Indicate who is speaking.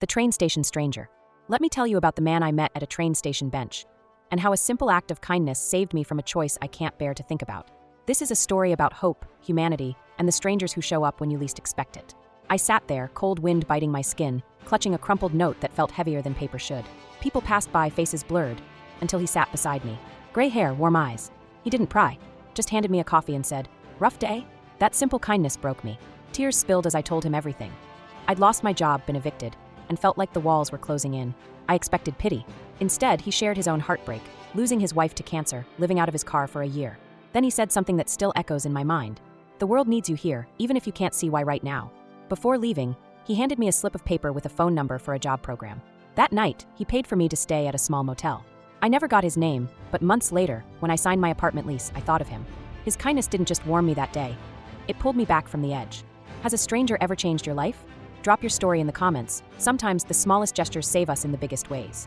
Speaker 1: The train station stranger. Let me tell you about the man I met at a train station bench, and how a simple act of kindness saved me from a choice I can't bear to think about. This is a story about hope, humanity, and the strangers who show up when you least expect it. I sat there, cold wind biting my skin, clutching a crumpled note that felt heavier than paper should. People passed by, faces blurred, until he sat beside me. Gray hair, warm eyes. He didn't pry, just handed me a coffee and said, "Rough day?" That simple kindness broke me. Tears spilled as I told him everything. I'd lost my job, been evicted, and felt like the walls were closing in. I expected pity. Instead, he shared his own heartbreak, losing his wife to cancer, living out of his car for a year. Then he said something that still echoes in my mind. The world needs you here, even if you can't see why right now. Before leaving, he handed me a slip of paper with a phone number for a job program. That night, he paid for me to stay at a small motel. I never got his name, but months later, when I signed my apartment lease, I thought of him. His kindness didn't just warm me that day. It pulled me back from the edge. Has a stranger ever changed your life? Drop your story in the comments. Sometimes the smallest gestures save us in the biggest ways.